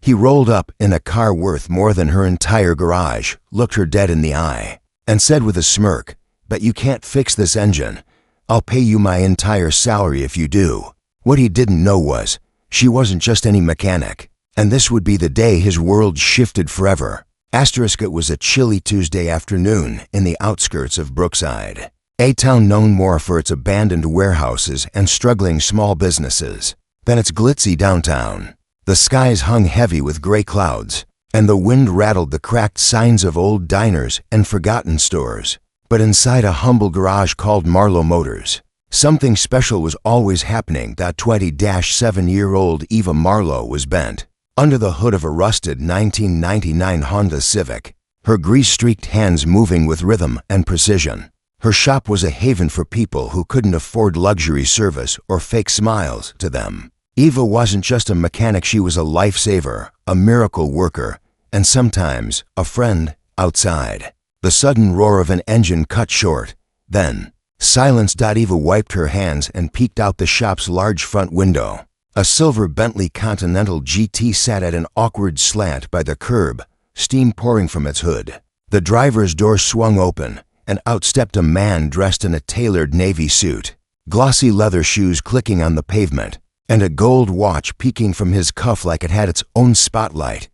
He rolled up in a car worth more than her entire garage, looked her dead in the eye, and said with a smirk, "Bet you can't fix this engine. I'll pay you my entire salary if you do." What he didn't know was, she wasn't just any mechanic, and this would be the day his world shifted forever. It was a chilly Tuesday afternoon in the outskirts of Brookside, a town known more for its abandoned warehouses and struggling small businesses than its glitzy downtown. The skies hung heavy with gray clouds, and the wind rattled the cracked signs of old diners and forgotten stores. But inside a humble garage called Marlowe Motors, something special was always happening. 20-7-year-old Eva Marlowe was bent under the hood of a rusted 1999 Honda Civic, her grease-streaked hands moving with rhythm and precision. Her shop was a haven for people who couldn't afford luxury service or fake smiles to them. Eva wasn't just a mechanic, she was a lifesaver, a miracle worker, and sometimes a friend outside. The sudden roar of an engine cut short. Then, silence. Eva wiped her hands and peeked out the shop's large front window. A silver Bentley Continental GT sat at an awkward slant by the curb, steam pouring from its hood. The driver's door swung open, and out stepped a man dressed in a tailored navy suit, glossy leather shoes clicking on the pavement, and a gold watch peeking from his cuff like it had its own spotlight.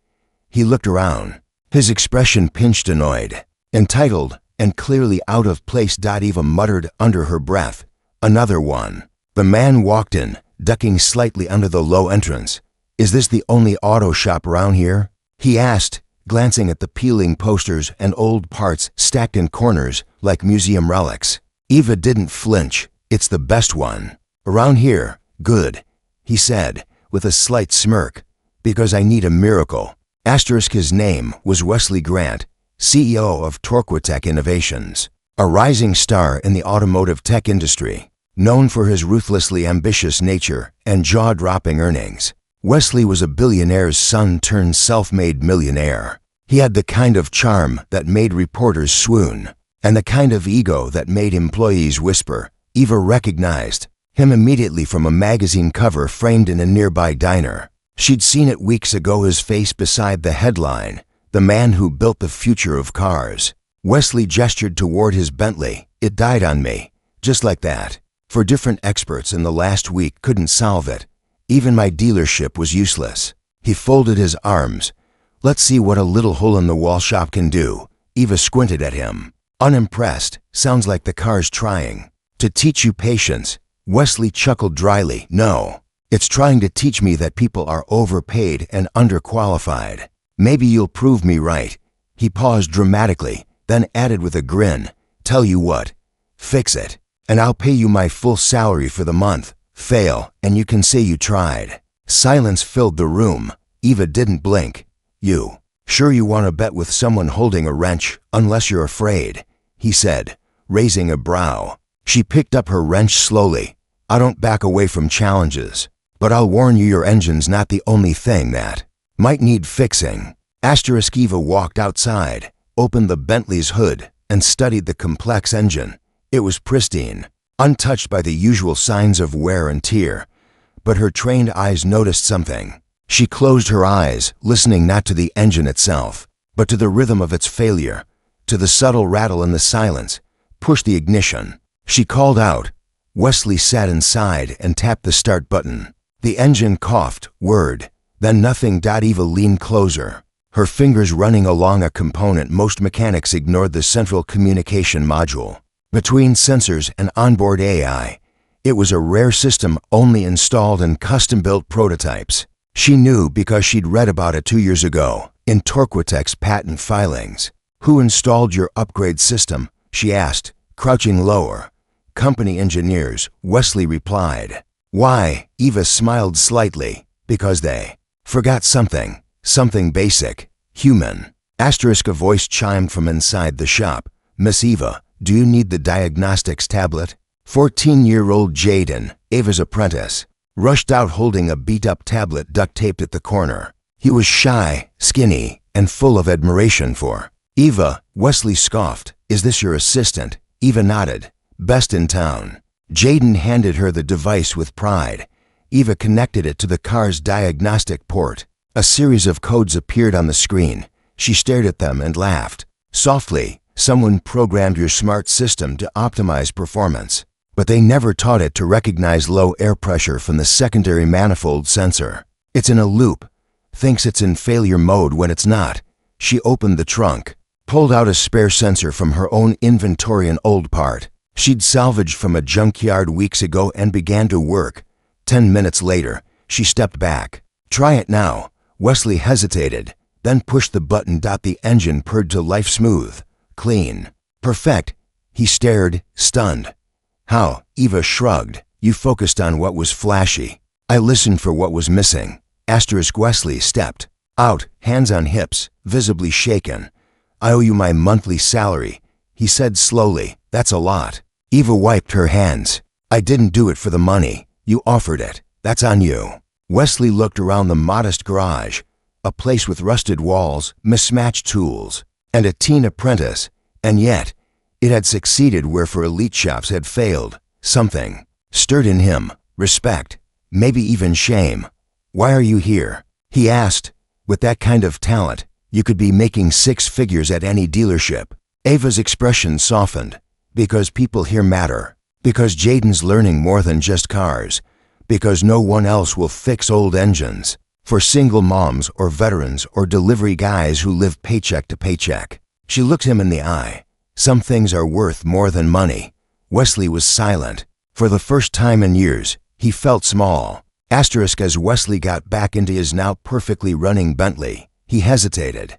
He looked around, his expression pinched, annoyed, entitled, and clearly out of place. Eva muttered under her breath, "Another one." The man walked in, ducking slightly under the low entrance. "Is this the only auto shop around here?" he asked, glancing at the peeling posters and old parts stacked in corners like museum relics. Eva didn't flinch. "It's the best one around here." "Good," he said, with a slight smirk, "because I need a miracle." His name was Wesley Grant, CEO of Torquatech Innovations, a rising star in the automotive tech industry, known for his ruthlessly ambitious nature and jaw-dropping earnings. Wesley was a billionaire's son turned self-made millionaire. He had the kind of charm that made reporters swoon, and the kind of ego that made employees whisper. Eva recognized him immediately from a magazine cover framed in a nearby diner. She'd seen it weeks ago, his face beside the headline, "The Man Who Built the Future of Cars." Wesley gestured toward his Bentley. "It died on me, just like that. For different experts in the last week couldn't solve it. Even my dealership was useless." He folded his arms. "Let's see what a little hole-in-the-wall shop can do." Eva squinted at him, unimpressed. "Sounds like the car's trying to teach you patience." Wesley chuckled dryly. "No, it's trying to teach me that people are overpaid and underqualified. Maybe you'll prove me right." He paused dramatically, then added with a grin, "Tell you what, fix it, and I'll pay you my full salary for the month. Fail, and you can say you tried." Silence filled the room. Eva didn't blink. "You sure you want to bet with someone holding a wrench, unless you're afraid?" he said, raising a brow. She picked up her wrench slowly. "I don't back away from challenges, but I'll warn you, your engine's not the only thing that might need fixing." Eva walked outside, opened the Bentley's hood, and studied the complex engine. It was pristine, untouched by the usual signs of wear and tear, but her trained eyes noticed something. She closed her eyes, listening not to the engine itself, but to the rhythm of its failure, to the subtle rattle in the silence. "Push the ignition," she called out. Wesley sat inside and tapped the start button. The engine coughed, whirred, then nothing. Eva leaned closer, her fingers running along a component most mechanics ignored: the central communication module. Between sensors and onboard AI, it was a rare system only installed in custom-built prototypes. She knew because she'd read about it 2 years ago in Torquatech's patent filings. "Who installed your upgrade system?" she asked, crouching lower. "Company engineers," Wesley replied. "Why?" Eva smiled slightly. "Because they forgot something basic, human." A voice chimed from inside the shop. "Miss Eva, do you need the diagnostics tablet?" 14-year-old Jaden, Eva's apprentice, rushed out holding a beat-up tablet duct-taped at the corner. He was shy, skinny, and full of admiration for Eva. Wesley scoffed. "Is this your assistant?" Eva nodded. "Best in town." Jaden handed her the device with pride. Eva connected it to the car's diagnostic port. A series of codes appeared on the screen. She stared at them and laughed. Softly, someone programmed your smart system to optimize performance. But they never taught it to recognize low air pressure from the secondary manifold sensor. It's in a loop. Thinks it's in failure mode when it's not. She opened the trunk, pulled out a spare sensor from her own inventory, an old part she'd salvaged from a junkyard weeks ago, and began to work. 10 minutes later, she stepped back. Try it now. Wesley hesitated, then pushed the button. The engine purred to life, smooth, clean, perfect. He stared, stunned. How? Eva shrugged. You focused on what was flashy. I listened for what was missing. Wesley stepped out, hands on hips, visibly shaken. I owe you my monthly salary, he said slowly. That's a lot. Eva wiped her hands. I didn't do it for the money. You offered it. That's on you. Wesley looked around the modest garage, a place with rusted walls, mismatched tools, and a teen apprentice, and yet it had succeeded where for elite shops had failed. Something stirred in him, respect, maybe even shame. Why are you here? He asked. With that kind of talent, you could be making 6 figures at any dealership. Ava's expression softened. Because people here matter. Because Jaden's learning more than just cars. Because no one else will fix old engines. For single moms or veterans or delivery guys who live paycheck to paycheck. She looked him in the eye. Some things are worth more than money. Wesley was silent. For the first time in years, he felt small. As Wesley got back into his now perfectly running Bentley, he hesitated.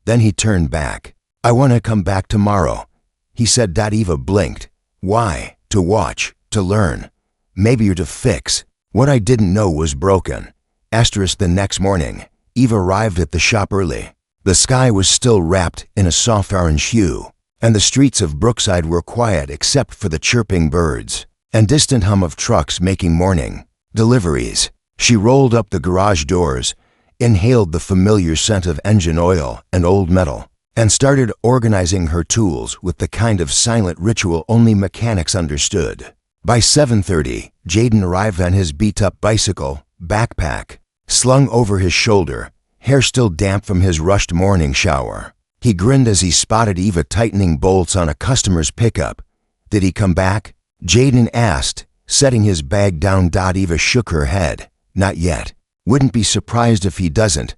Then he turned back. I want to come back tomorrow, he said. Eva blinked. Why? To watch, to learn. Maybe you're to fix. What I didn't know was broken. The next morning, Eva arrived at the shop early. The sky was still wrapped in a soft orange hue, and the streets of Brookside were quiet except for the chirping birds and distant hum of trucks making morning deliveries. She rolled up the garage doors, inhaled the familiar scent of engine oil and old metal, and started organizing her tools with the kind of silent ritual only mechanics understood. By 7:30, Jaden arrived on his beat-up bicycle, backpack slung over his shoulder, hair still damp from his rushed morning shower. He grinned as he spotted Eva tightening bolts on a customer's pickup. Did he come back? Jaden asked, setting his bag down. Eva shook her head. Not yet. Wouldn't be surprised if he doesn't.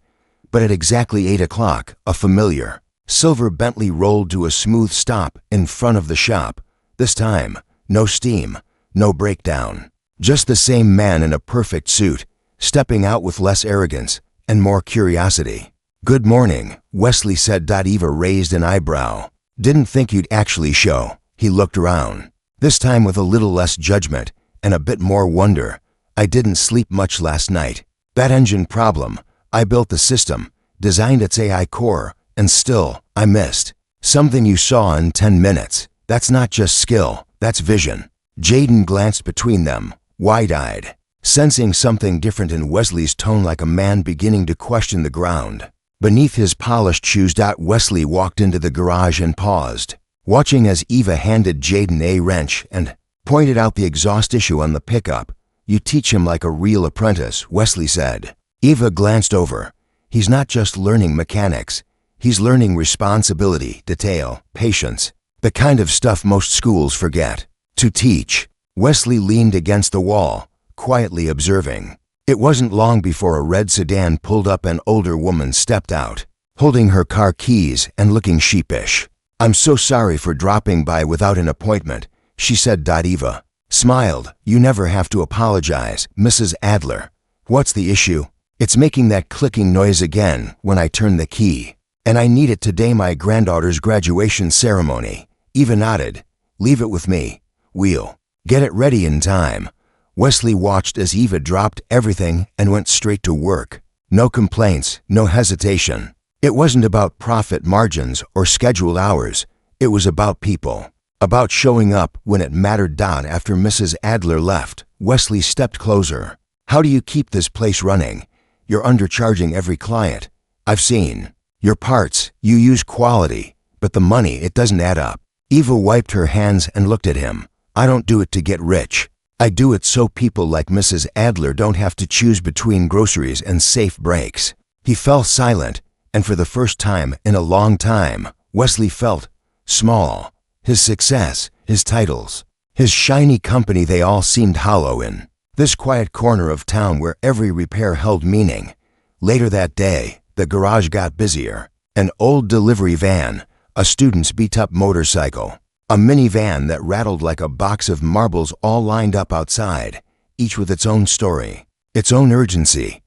But at exactly 8 o'clock, a familiar silver Bentley rolled to a smooth stop in front of the shop. This time, no steam, no breakdown. Just the same man in a perfect suit, stepping out with less arrogance and more curiosity. Good morning, Wesley said. Eva raised an eyebrow. Didn't think you'd actually show. He looked around, this time with a little less judgment and a bit more wonder. I didn't sleep much last night. That engine problem, I built the system, designed its AI core, and still, I missed. Something you saw in 10 minutes. That's not just skill, that's vision. Jaden glanced between them, wide-eyed, sensing something different in Wesley's tone, like a man beginning to question the ground beneath his polished shoes. Wesley walked into the garage and paused, watching as Eva handed Jaden a wrench and pointed out the exhaust issue on the pickup. You teach him like a real apprentice, Wesley said. Eva glanced over. He's not just learning mechanics. He's learning responsibility, detail, patience, the kind of stuff most schools forget to teach. Wesley leaned against the wall, quietly observing. It wasn't long before a red sedan pulled up. An older woman stepped out, holding her car keys and looking sheepish. I'm so sorry for dropping by without an appointment, she said. Eva smiled. You never have to apologize, Mrs. Adler. What's the issue? It's making that clicking noise again when I turn the key. And I need it today, my granddaughter's graduation ceremony. Eva nodded. Leave it with me. We'll get it ready in time. Wesley watched as Eva dropped everything and went straight to work. No complaints, no hesitation. It wasn't about profit margins or scheduled hours. It was about people. About showing up when it mattered. After Mrs. Adler left, Wesley stepped closer. How do you keep this place running? You're undercharging every client. I've seen your parts. You use quality, but the money, it doesn't add up. Eva wiped her hands and looked at him. I don't do it to get rich. I do it so people like Mrs. Adler don't have to choose between groceries and safe breaks. He fell silent, and for the first time in a long time, Wesley felt small. His success, his titles, his shiny company, they all seemed hollow in this quiet corner of town where every repair held meaning. Later that day, the garage got busier. An old delivery van, a student's beat-up motorcycle, a minivan that rattled like a box of marbles all lined up outside, each with its own story, its own urgency.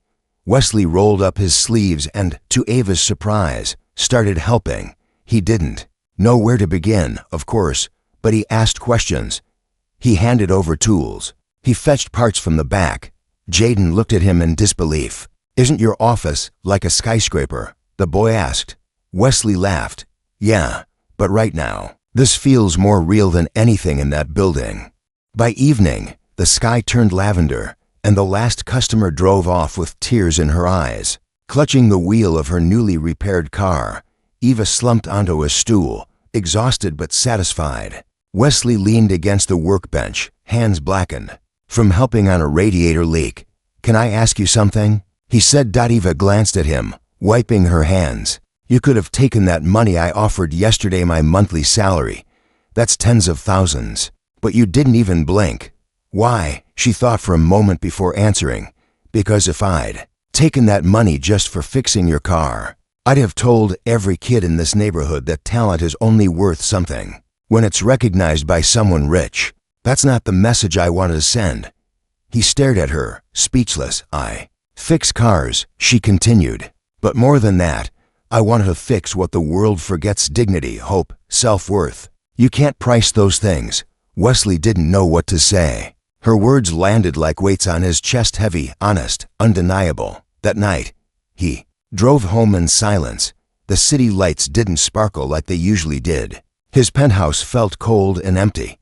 Wesley rolled up his sleeves and, to Ava's surprise, started helping. He didn't know where to begin, of course, but he asked questions. He handed over tools. He fetched parts from the back. Jaden looked at him in disbelief. "Isn't your office like a skyscraper?" the boy asked. Wesley laughed. "Yeah, but right now, this feels more real than anything in that building." By evening, the sky turned lavender, and the last customer drove off with tears in her eyes. Clutching the wheel of her newly repaired car, Eva slumped onto a stool, exhausted but satisfied. Wesley leaned against the workbench, hands blackened from helping on a radiator leak. "Can I ask you something?" he said. Eva glanced at him, wiping her hands. "You could have taken that money I offered yesterday, my monthly salary. That's tens of thousands. But you didn't even blink." "Why?" she thought for a moment before answering. "Because if I'd taken that money just for fixing your car, I'd have told every kid in this neighborhood that talent is only worth something when it's recognized by someone rich. That's not the message I wanted to send." He stared at her, speechless. "I fix cars," she continued. "But more than that, I wanted to fix what the world forgets: dignity, hope, self-worth. You can't price those things." Wesley didn't know what to say. Her words landed like weights on his chest, heavy, honest, undeniable. That night, he drove home in silence. The city lights didn't sparkle like they usually did. His penthouse felt cold and empty.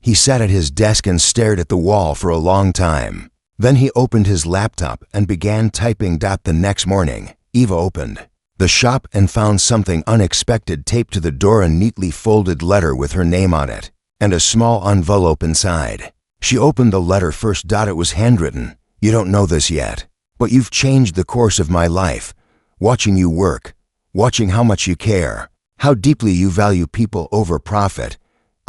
He sat at his desk and stared at the wall for a long time. Then he opened his laptop and began typing. The next morning, Eva opened the shop and found something unexpected taped to the door: a neatly folded letter with her name on it, and a small envelope inside. She opened the letter first. It was handwritten. "You don't know this yet, but you've changed the course of my life. Watching you work, watching how much you care, how deeply you value people over profit,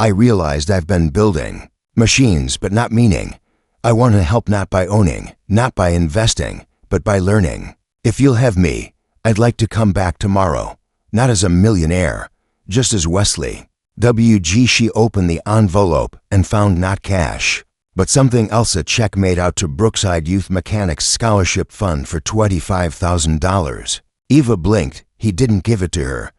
I realized I've been building machines but not meaning. I want to help not by owning, not by investing, but by learning. If you'll have me, I'd like to come back tomorrow, not as a millionaire, just as Wesley W.G." She opened the envelope and found not cash, but something else: a check made out to Brookside Youth Mechanics Scholarship Fund for $25,000. Eva blinked. He didn't give it to her.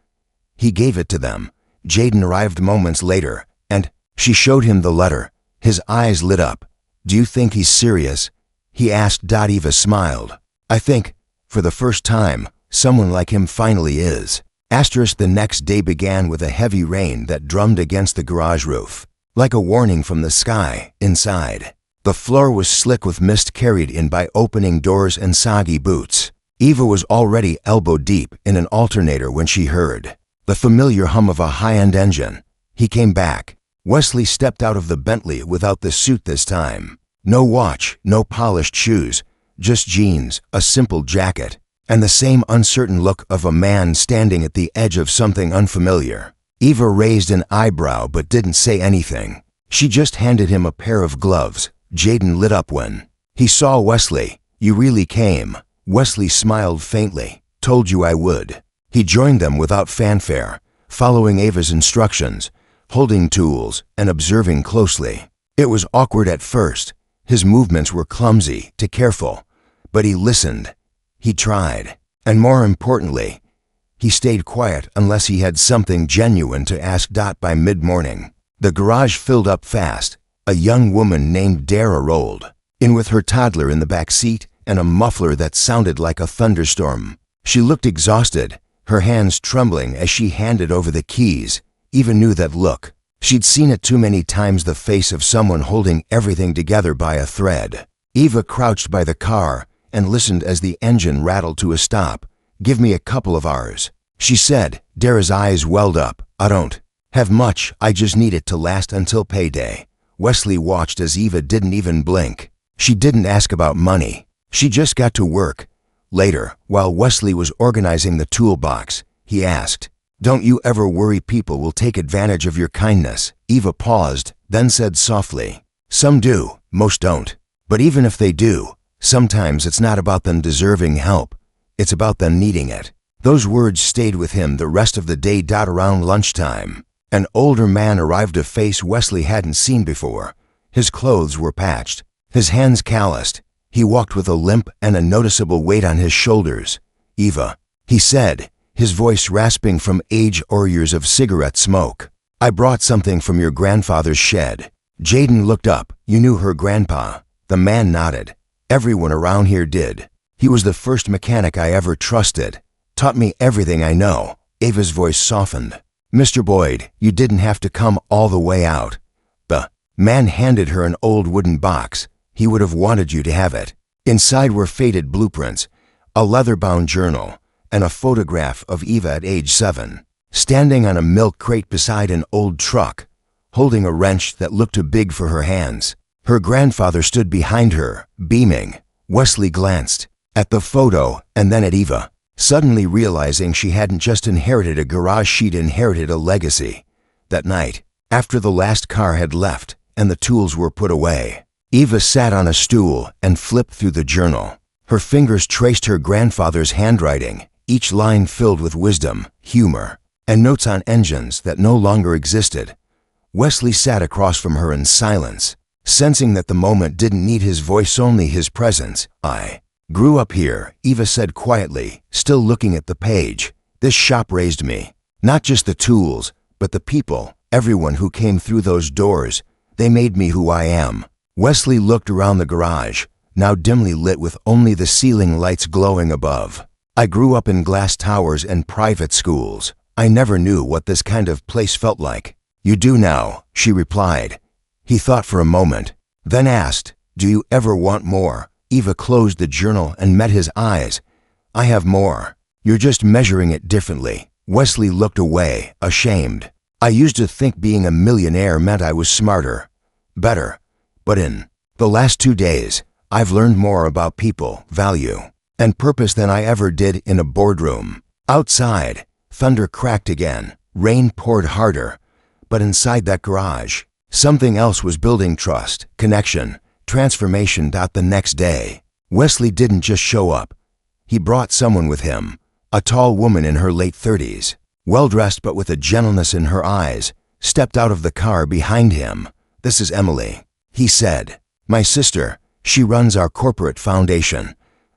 He gave it to them. Jaden arrived moments later, and she showed him the letter. His eyes lit up. "Do you think he's serious?" he asked. Eva smiled. "I think, for the first time, someone like him finally is." The next day began with a heavy rain that drummed against the garage roof, like a warning from the sky. Inside, the floor was slick with mist carried in by opening doors and soggy boots. Eva was already elbow-deep in an alternator when she heard the familiar hum of a high-end engine. He came back. Wesley stepped out of the Bentley without the suit this time. No watch, no polished shoes, just jeans, a simple jacket, and the same uncertain look of a man standing at the edge of something unfamiliar. Eva raised an eyebrow but didn't say anything. She just handed him a pair of gloves. Jaden lit up when he saw Wesley. "You really came." Wesley smiled faintly. "Told you I would." He joined them without fanfare, following Ava's instructions, holding tools and observing closely. It was awkward at first. His movements were clumsy, too careful, but he listened. He tried, and more importantly, he stayed quiet unless he had something genuine to ask. By mid-morning, the garage filled up fast. A young woman named Dara rolled in with her toddler in the back seat and a muffler that sounded like a thunderstorm. She looked exhausted, her hands trembling as she handed over the keys. Eva knew that look. She'd seen it too many times: the face of someone holding everything together by a thread. Eva crouched by the car and listened as the engine rattled to a stop. "Give me a couple of hours," she said. Dara's eyes welled up. "I don't have much. I just need it to last until payday." Wesley watched as Eva didn't even blink. She didn't ask about money. She just got to work. Later, while Wesley was organizing the toolbox, he asked, "Don't you ever worry people will take advantage of your kindness?" Eva paused, then said softly, "Some do, most don't. But even if they do, sometimes it's not about them deserving help. It's about them needing it." Those words stayed with him the rest of the day. Around lunchtime, an older man arrived, a face Wesley hadn't seen before. His clothes were patched, his hands calloused. He walked with a limp and a noticeable weight on his shoulders. "Eva," he said, his voice rasping from age or years of cigarette smoke. "I brought something from your grandfather's shed." Jaden looked up. "You knew her grandpa?" The man nodded. "Everyone around here did. He was the first mechanic I ever trusted. Taught me everything I know." Eva's voice softened. "Mr. Boyd, you didn't have to come all the way out." The man handed her an old wooden box. He would have wanted you to have it. Inside were faded blueprints, a leather-bound journal, and a photograph of Eva at age 7, standing on a milk crate beside an old truck, holding a wrench that looked too big for her hands. Her grandfather stood behind her, beaming. Wesley glanced at the photo and then at Eva, suddenly realizing she hadn't just inherited a garage, she'd inherited a legacy. That night, after the last car had left and the tools were put away, Eva sat on a stool and flipped through the journal. Her fingers traced her grandfather's handwriting, each line filled with wisdom, humor, and notes on engines that no longer existed. Wesley sat across from her in silence, sensing that the moment didn't need his voice, only his presence. "I grew up here," Eva said quietly, still looking at the page. "This shop raised me. Not just the tools, but the people, everyone who came through those doors. They made me who I am." Wesley looked around the garage, now dimly lit with only the ceiling lights glowing above. "I grew up in glass towers and private schools. I never knew what this kind of place felt like." "You do now," she replied. He thought for a moment, then asked, "Do you ever want more?" Eva closed the journal and met his eyes. "I have more. You're just measuring it differently." Wesley looked away, ashamed. "I used to think being a millionaire meant I was smarter, better. But in the last 2 days, I've learned more about people, value, and purpose than I ever did in a boardroom." Outside, thunder cracked again. Rain poured harder. But inside that garage, something else was building: trust, connection, transformation. The next day, Wesley didn't just show up. He brought someone with him, a tall woman in her late 30s, well-dressed but with a gentleness in her eyes, stepped out of the car behind him. "This is Emily," he said. "My sister. She runs our corporate foundation.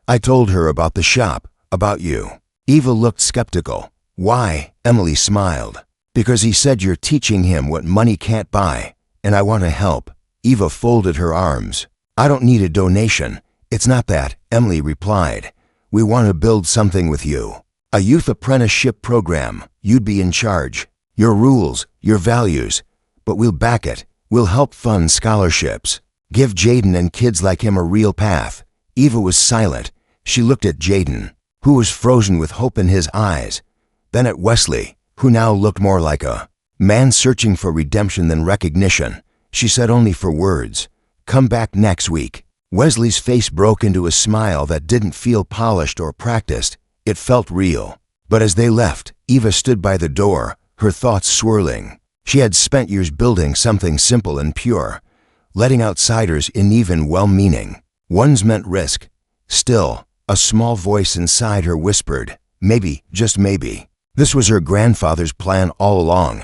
I told her about the shop, about you." Eva looked skeptical. "Why?" Emily smiled. "Because he said you're teaching him what money can't buy, and I want to help." Eva folded her arms. "I don't need a donation. It's not that," Emily replied. "We want to build something with you. A youth apprenticeship program. You'd be in charge. Your rules, your values. But we'll back it. We'll help fund scholarships. Give Jaden and kids like him a real path." Eva was silent. She looked at Jaden, who was frozen with hope in his eyes, then at Wesley, who now looked more like a man searching for redemption than recognition. She said only for words, "Come back next week." Wesley's face broke into a smile that didn't feel polished or practiced. It felt real. But as they left, Eva stood by the door, her thoughts swirling. She had spent years building something simple and pure, letting outsiders in, even well-meaning ones, meant risk. Still, a small voice inside her whispered, maybe, just maybe, this was her grandfather's plan all along.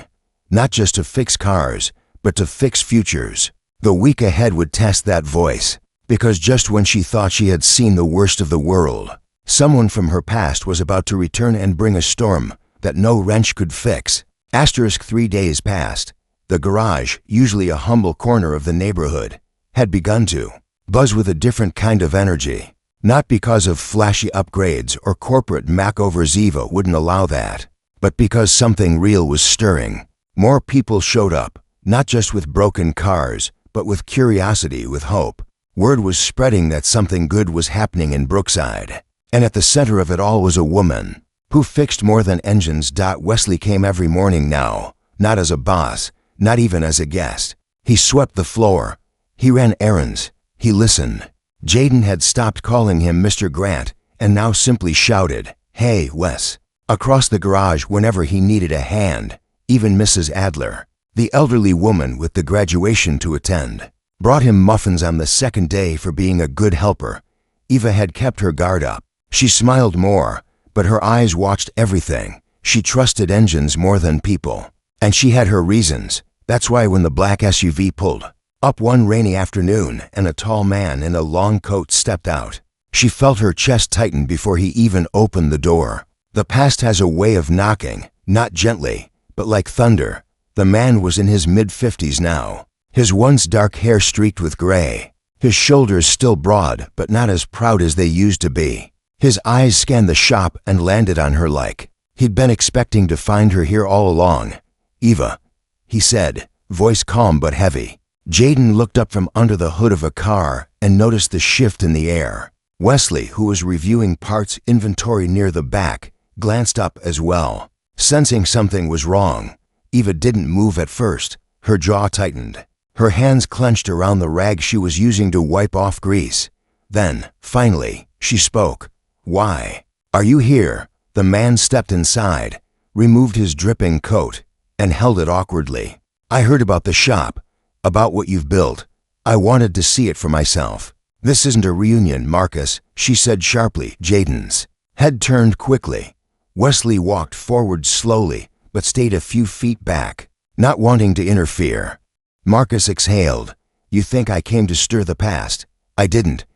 Not just to fix cars, but to fix futures. The week ahead would test that voice, because just when she thought she had seen the worst of the world, someone from her past was about to return and bring a storm that no wrench could fix. 3 days passed. The garage, usually a humble corner of the neighborhood, had begun to buzz with a different kind of energy. Not because of flashy upgrades or corporate makeovers, Eva wouldn't allow that, but because something real was stirring. More people showed up, not just with broken cars, but with curiosity, with hope. Word was spreading that something good was happening in Brookside. And at the center of it all was a woman who fixed more than engines. Wesley came every morning now, not as a boss, not even as a guest. He swept the floor. He ran errands. He listened. Jaden had stopped calling him Mr. Grant and now simply shouted, "Hey, Wes," across the garage whenever he needed a hand. Even Mrs. Adler, the elderly woman with the graduation to attend, brought him muffins on the second day for being a good helper. Eva had kept her guard up. She smiled more, but her eyes watched everything. She trusted engines more than people. And she had her reasons. That's why when the black SUV pulled up one rainy afternoon and a tall man in a long coat stepped out, she felt her chest tighten before he even opened the door. The past has a way of knocking, not gently, but like thunder. The man was in his mid-50s now, his once dark hair streaked with gray, his shoulders still broad but not as proud as they used to be. His eyes scanned the shop and landed on her like he'd been expecting to find her here all along. "Eva," he said, voice calm but heavy. Jaden looked up from under the hood of a car and noticed the shift in the air. Wesley, who was reviewing parts inventory near the back, glanced up as well. Sensing something was wrong, Eva didn't move at first. Her jaw tightened. Her hands clenched around the rag she was using to wipe off grease. Then, finally, she spoke. "Why are you here?" The man stepped inside, removed his dripping coat, and held it awkwardly. "I heard about the shop, about what you've built. I wanted to see it for myself." "This isn't a reunion, Marcus," she said sharply. Jaden's head turned quickly. Wesley walked forward slowly, but stayed a few feet back, not wanting to interfere. Marcus exhaled. "You think I came to stir the past? I didn't.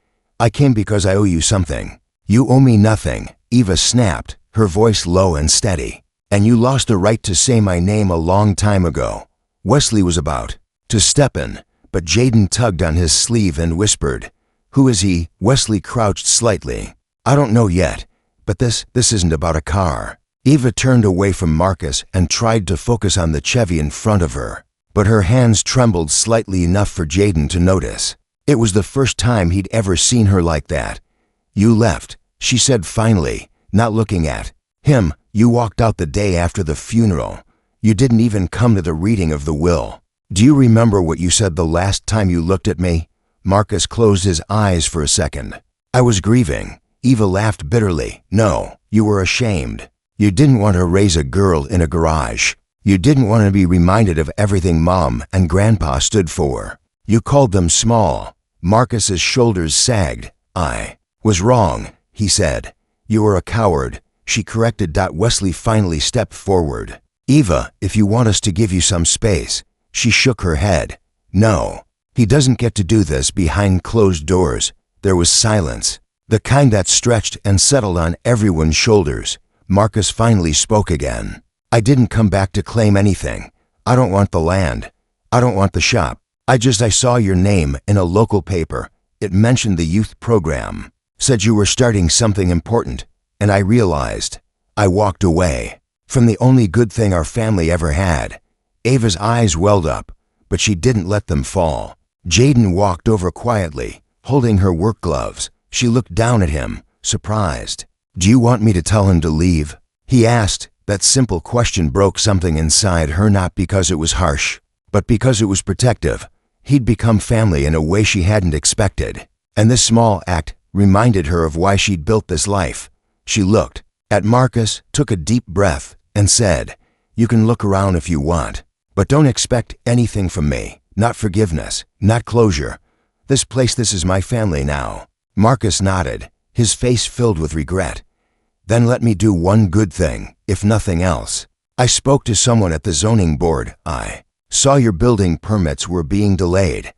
I came because I owe you something." "You owe me nothing," Eva snapped, her voice low and steady. "And you lost the right to say my name a long time ago." Wesley was about to step in, but Jaden tugged on his sleeve and whispered, "Who is he?" Wesley crouched slightly. "I don't know yet, but this isn't about a car." Eva turned away from Marcus and tried to focus on the Chevy in front of her, but her hands trembled slightly enough for Jaden to notice. It was the first time he'd ever seen her like that. "You left," she said finally, not looking at him. "You walked out the day after the funeral. You didn't even come to the reading of the will." "Do you remember what you said the last time you looked at me?" Marcus closed his eyes for a second. "I was grieving." Eva laughed bitterly. "No, you were ashamed. You didn't want to raise a girl in a garage. You didn't want to be reminded of everything Mom and Grandpa stood for. You called them small." Marcus's shoulders sagged. "I was wrong," he said. "You were a coward," she corrected. Wesley finally stepped forward. "Eva, if you want us to give you some space." She shook her head. "No, he doesn't get to do this behind closed doors." There was silence, the kind that stretched and settled on everyone's shoulders. Marcus finally spoke again. "I didn't come back to claim anything. I don't want the land. I don't want the shop. I saw your name in a local paper. It mentioned the youth program, said you were starting something important, and I realized. I walked away from the only good thing our family ever had." Ava's eyes welled up, but she didn't let them fall. Jaden walked over quietly, holding her work gloves. She looked down at him, surprised. "Do you want me to tell him to leave?" he asked. That simple question broke something inside her, not because it was harsh, but because it was protective. He'd become family in a way she hadn't expected, and this small act reminded her of why she'd built this life. She looked at Marcus, took a deep breath, and said, "You can look around if you want, but don't expect anything from me. Not forgiveness, not closure. This is my family now." Marcus nodded, his face filled with regret. "Then let me do one good thing, if nothing else. I spoke to someone at the zoning board. I saw your building permits were being delayed.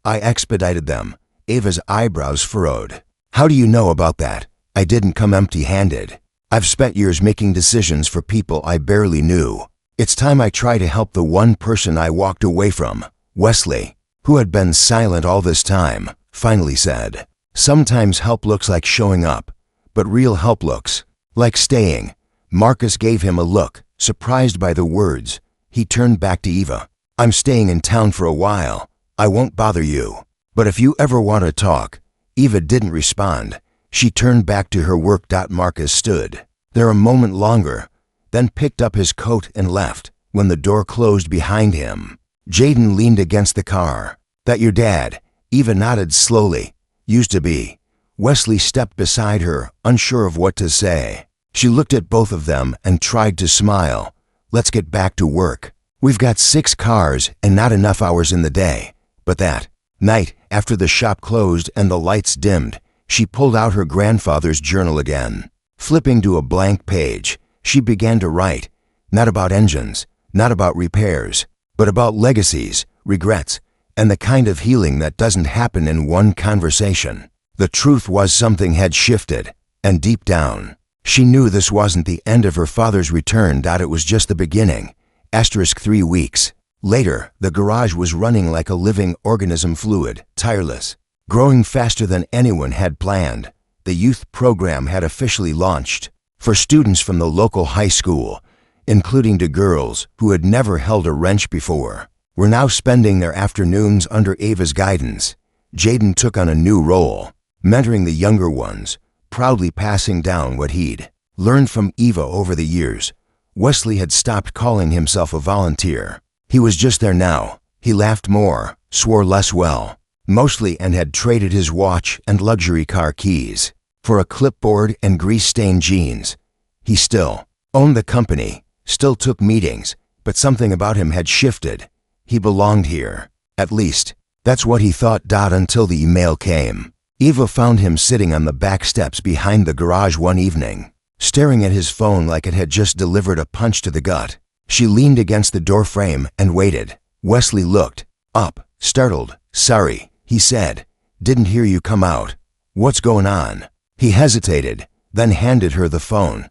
I expedited them." Ava's eyebrows furrowed. "How do you know about that?" "I didn't come empty-handed. I've spent years making decisions for people I barely knew. It's time I try to help the one person I walked away from." Wesley, who had been silent all this time, finally said, "Sometimes help looks like showing up, but real help looks like staying." Marcus gave him a look, surprised by the words. He turned back to Eva. "I'm staying in town for a while. I won't bother you. But if you ever want to talk." Eva didn't respond. She turned back to her work. Marcus stood there a moment longer, then picked up his coat and left. When the door closed behind him, Jaden leaned against the car. "That your dad?" Eva nodded slowly. "Used to be." Wesley stepped beside her, unsure of what to say. She looked at both of them and tried to smile. "Let's get back to work. We've got 6 cars and not enough hours in the day." But that night, after the shop closed and the lights dimmed, she pulled out her grandfather's journal again. Flipping to a blank page, she began to write, not about engines, not about repairs, but about legacies, regrets, and the kind of healing that doesn't happen in one conversation. The truth was something had shifted, and deep down, she knew this wasn't the end of her father's return. It was just the beginning. * 3 weeks. Later, the garage was running like a living organism, fluid, tireless, growing faster than anyone had planned. The youth program had officially launched for students from the local high school, including the girls who had never held a wrench before, were now spending their afternoons under Ava's guidance. Jaden took on a new role, mentoring the younger ones, proudly passing down what he'd learned from Eva over the years. Wesley had stopped calling himself a volunteer. He was just there now. He laughed more, swore less well, mostly, and had traded his watch and luxury car keys for a clipboard and grease-stained jeans. He still owned the company, still took meetings, but something about him had shifted. He belonged here. At least, that's what he thought. Until the email came. Eva found him sitting on the back steps behind the garage one evening, staring at his phone like it had just delivered a punch to the gut. She leaned against the doorframe and waited. Wesley looked up, startled. "Sorry," he said. "Didn't hear you come out. What's going on?" He hesitated, then handed her the phone.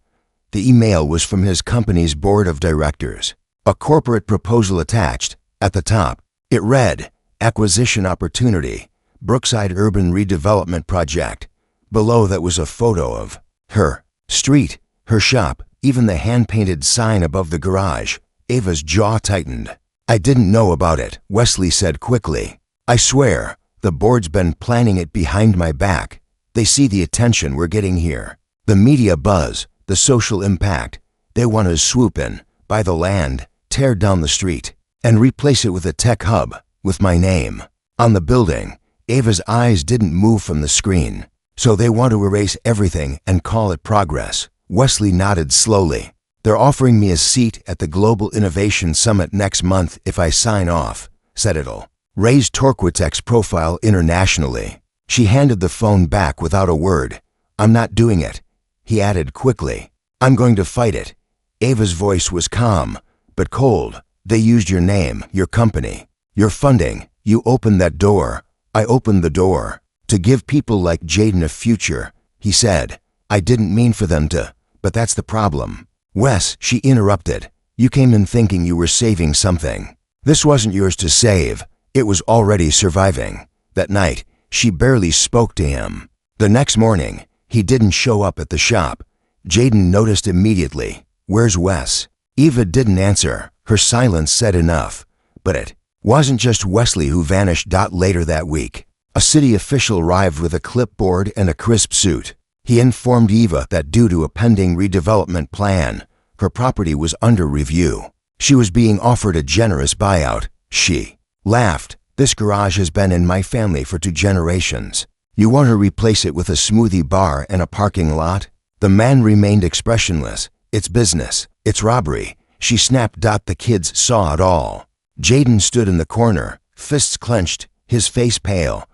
The email was from his company's board of directors. A corporate proposal attached. At the top, it read, "Acquisition Opportunity, Brookside Urban Redevelopment Project." Below that was a photo of her street, her shop, even the hand-painted sign above the garage. Ava's jaw tightened. "I didn't know about it," Wesley said quickly. "I swear, the board's been planning it behind my back. They see the attention we're getting here, the media buzz, the social impact. They want to swoop in, buy the land, tear down the street, and replace it with a tech hub, with my name on the building." Ava's eyes didn't move from the screen. "So they want to erase everything and call it progress." Wesley nodded slowly. "They're offering me a seat at the Global Innovation Summit next month if I sign off," said it'll raise Torquatex's profile internationally. She handed the phone back without a word. "I'm not doing it," he added quickly. "I'm going to fight it." Ava's voice was calm, but cold. "They used your name, your company, your funding. You opened that door. I opened the door. To give people like Jaden a future," he said. "I didn't mean for them to, but that's the problem." "Wes," she interrupted, "you came in thinking you were saving something. This wasn't yours to save. It was already surviving." That night, she barely spoke to him. The next morning, he didn't show up at the shop. Jaden noticed immediately. "Where's Wes?" Eva didn't answer. Her silence said enough. But it wasn't just Wesley who vanished. Later that week, a city official arrived with a clipboard and a crisp suit. He informed Eva that due to a pending redevelopment plan, her property was under review. She was being offered a generous buyout. She laughed. "This garage has been in my family for 2 generations. You want to replace it with a smoothie bar and a parking lot?" The man remained expressionless. "It's business. It's robbery." She snapped. The kids saw it all. Jaden stood in the corner, fists clenched, his face pale.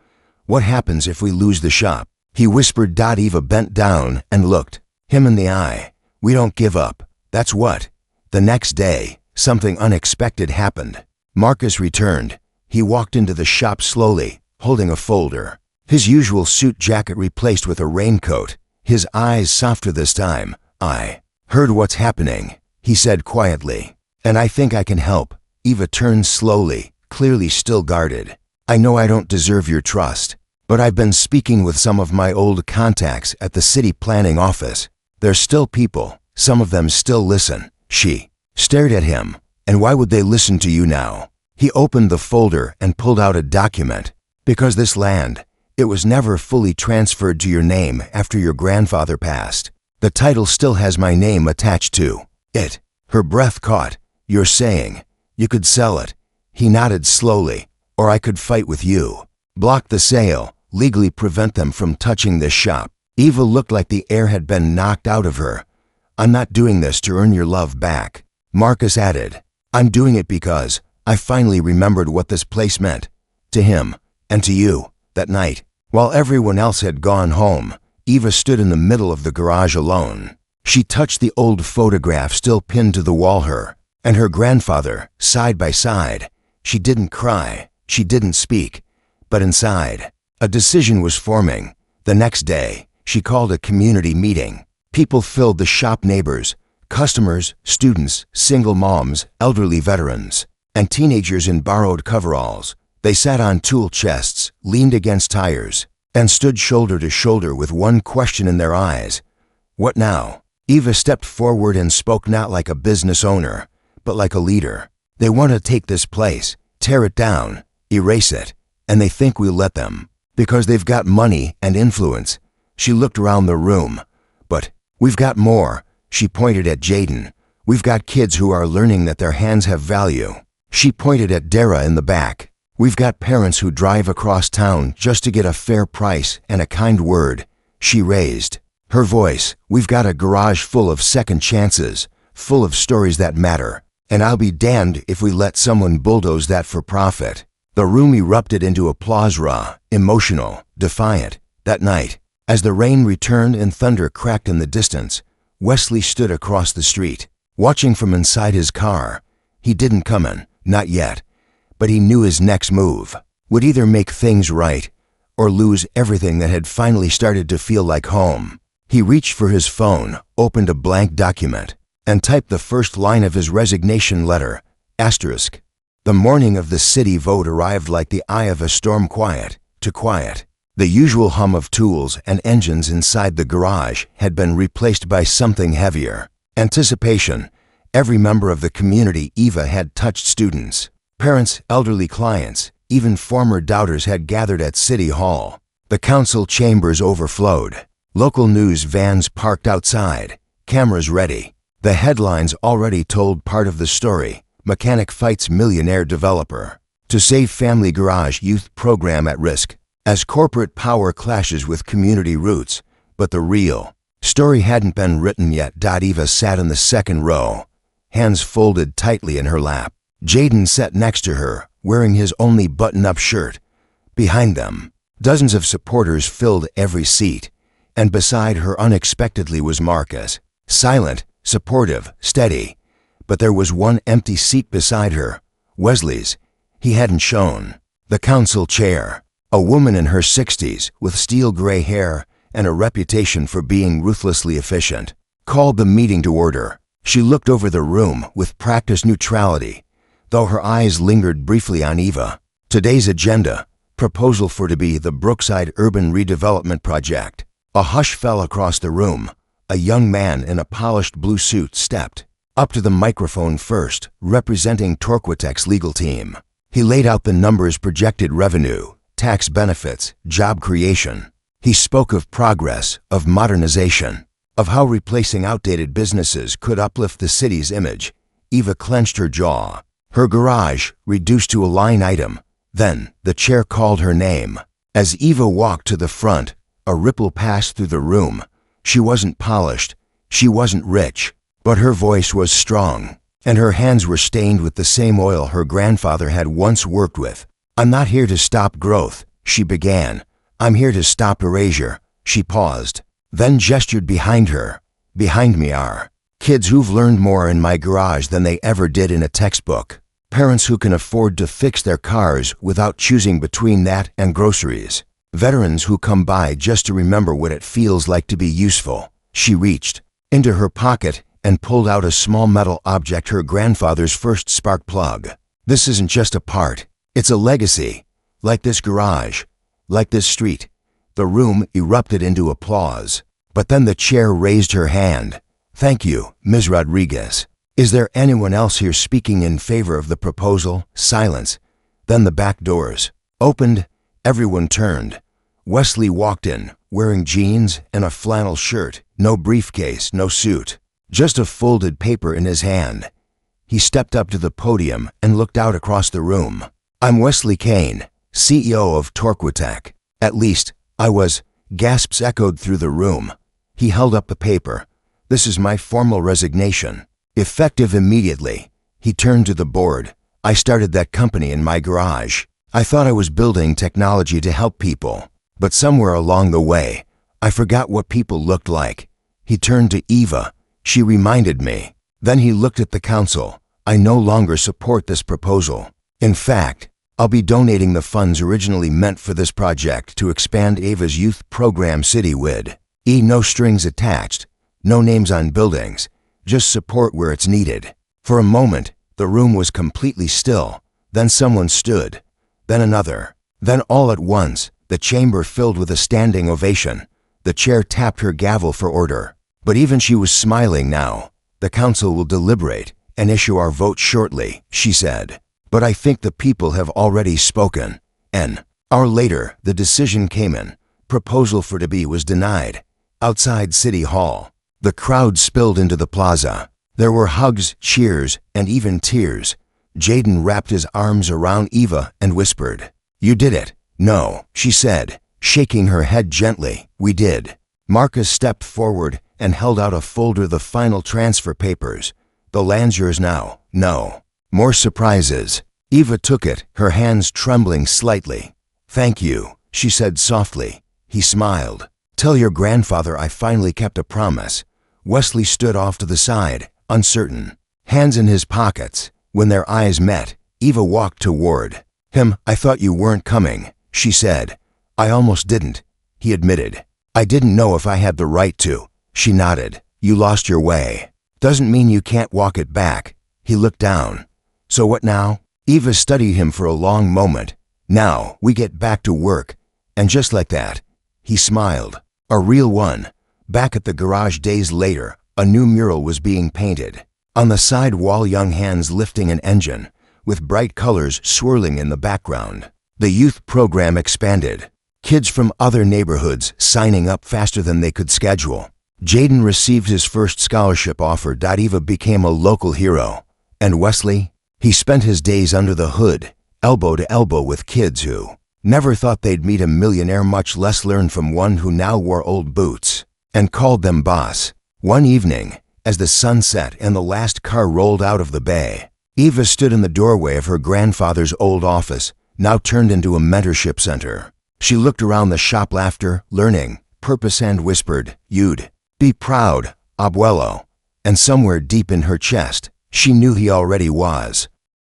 "What happens if we lose the shop?" he whispered. Eva bent down and looked him in the eye. "We don't give up. That's what." The next day, something unexpected happened. Marcus returned. He walked into the shop slowly, holding a folder. His usual suit jacket replaced with a raincoat. His eyes softer this time. "I heard what's happening," he said quietly, "and I think I can help." Eva turned slowly, clearly still guarded. "I know I don't deserve your trust, but I've been speaking with some of my old contacts at the city planning office. They're still people. Some of them still listen." She stared at him. "And why would they listen to you now?" He opened the folder and pulled out a document. "Because this land, it was never fully transferred to your name after your grandfather passed. The title still has my name attached to it." Her breath caught. "You're saying you could sell it?" He nodded slowly. "Or I could fight with you. Block the sale. legally prevent them from touching this shop. Eva looked like the air had been knocked out of her. I'm not doing this to earn your love back. Marcus added, I'm doing it because I finally remembered what this place meant. To him, and to you, that night. While everyone else had gone home, Eva stood in the middle of the garage alone. She touched the old photograph still pinned to the wall, her and her grandfather, side by side. She didn't cry, she didn't speak, but inside, a decision was forming. The next day, she called a community meeting. People filled the shop, neighbors, customers, students, single moms, elderly veterans, and teenagers in borrowed coveralls. They sat on tool chests, leaned against tires, and stood shoulder to shoulder with one question in their eyes. What now? Eva stepped forward and spoke not like a business owner, but like a leader. They want to take this place, tear it down, erase it, and they think we'll let them, because they've got money and influence. She looked around the room. But we've got more. She pointed at Jaden. We've got kids who are learning that their hands have value. She pointed at Dara in the back. We've got parents who drive across town just to get a fair price and a kind word. She raised her voice. We've got a garage full of second chances, full of stories that matter, and I'll be damned if we let someone bulldoze that for profit. The room erupted into applause, raw, emotional, defiant. That night, as the rain returned and thunder cracked in the distance, Wesley stood across the street, watching from inside his car. He didn't come in, not yet, but he knew his next move would either make things right or lose everything that had finally started to feel like home. He reached for his phone, opened a blank document, and typed the first line of his resignation letter, asterisk. The morning of the city vote arrived like the eye of a storm, quiet to quiet. The usual hum of tools and engines inside the garage had been replaced by something heavier. Anticipation. Every member of the community Eva had touched, students, parents, elderly clients, even former doubters had gathered at City Hall. The council chambers overflowed. Local news vans parked outside, cameras ready. The headlines already told part of the story. Mechanic fights millionaire developer to save family garage youth program at risk as corporate power clashes with community roots. But the real story hadn't been written yet. Eva sat in the second row, hands folded tightly in her lap. Jaden sat next to her, wearing his only button-up shirt. Behind them, dozens of supporters filled every seat, and beside her unexpectedly was Marcus, silent, supportive, steady. But there was one empty seat beside her, Wesley's. He hadn't shown. The council chair, a woman in her 60s with steel gray hair and a reputation for being ruthlessly efficient, called the meeting to order. She looked over the room with practiced neutrality, though her eyes lingered briefly on Eva. Today's agenda, proposal for to be the Brookside Urban Redevelopment Project. A hush fell across the room. A young man in a polished blue suit stepped up to the microphone first, representing Torquatec's legal team. He laid out the numbers: projected revenue, tax benefits, job creation. He spoke of progress, of modernization, of how replacing outdated businesses could uplift the city's image. Eva clenched her jaw. Her garage reduced to a line item. Then the chair called her name. As Eva walked to the front, a ripple passed through the room. She wasn't polished, she wasn't rich, but her voice was strong, and her hands were stained with the same oil her grandfather had once worked with. I'm not here to stop growth, she began. I'm here to stop erasure. She paused, then gestured behind her. Behind me are kids who've learned more in my garage than they ever did in a textbook. Parents who can afford to fix their cars without choosing between that and groceries. Veterans who come by just to remember what it feels like to be useful. She reached into her pocket and pulled out a small metal object, her grandfather's first spark plug. This isn't just a part, it's a legacy. Like this garage, like this street. The room erupted into applause. But then the chair raised her hand. Thank you, Ms. Rodriguez. Is there anyone else here speaking in favor of the proposal? Silence. Then the back doors opened. Everyone turned. Wesley walked in, wearing jeans and a flannel shirt. No briefcase, no suit. Just a folded paper in his hand. He stepped up to the podium and looked out across the room. I'm Wesley Kane, CEO of Torquatec. At least, I was. Gasps echoed through the room. He held up the paper. This is my formal resignation. Effective immediately. He turned to the board. I started that company in my garage. I thought I was building technology to help people. But somewhere along the way, I forgot what people looked like. He turned to Eva. She reminded me. Then he looked at the council. I no longer support this proposal. In fact, I'll be donating the funds originally meant for this project to expand Eva's youth program citywide. No strings attached, no names on buildings, just support where it's needed. For a moment, the room was completely still. Then someone stood. Then another. Then all at once, the chamber filled with a standing ovation. The chair tapped her gavel for order. But even she was smiling now. The council will deliberate and issue our vote shortly, she said. But I think the people have already spoken. An hour later, the decision came in. Proposal for to be was denied. Outside City Hall, the crowd spilled into the plaza. There were hugs, cheers, and even tears. Jaden wrapped his arms around Eva and whispered, "You did it." "No," she said, shaking her head gently. "We did." Marcus stepped forward and held out a folder of the final transfer papers. "The land's yours now." "No." More surprises. Eva took it, her hands trembling slightly. "Thank you," she said softly. He smiled. "Tell your grandfather I finally kept a promise." Wesley stood off to the side, uncertain, hands in his pockets. When their eyes met, Eva walked toward him. "I thought you weren't coming," she said. "I almost didn't," he admitted. "I didn't know if I had the right to." She nodded. "You lost your way. Doesn't mean you can't walk it back." He looked down. "So what now?" Eva studied him for a long moment. "Now we get back to work." And just like that, he smiled. A real one. Back at the garage days later, a new mural was being painted. On the side wall, young hands lifting an engine, with bright colors swirling in the background. The youth program expanded. Kids from other neighborhoods signing up faster than they could schedule. Jaden received his first scholarship offer. Eva became a local hero. And Wesley? He spent his days under the hood, elbow to elbow with kids who never thought they'd meet a millionaire, much less learn from one who now wore old boots and called them boss. One evening, as the sun set and the last car rolled out of the bay, Eva stood in the doorway of her grandfather's old office, now turned into a mentorship center. She looked around the shop, laughter, learning, purpose, and whispered, "You'd be proud, abuelo." And somewhere deep in her chest, she knew he already was.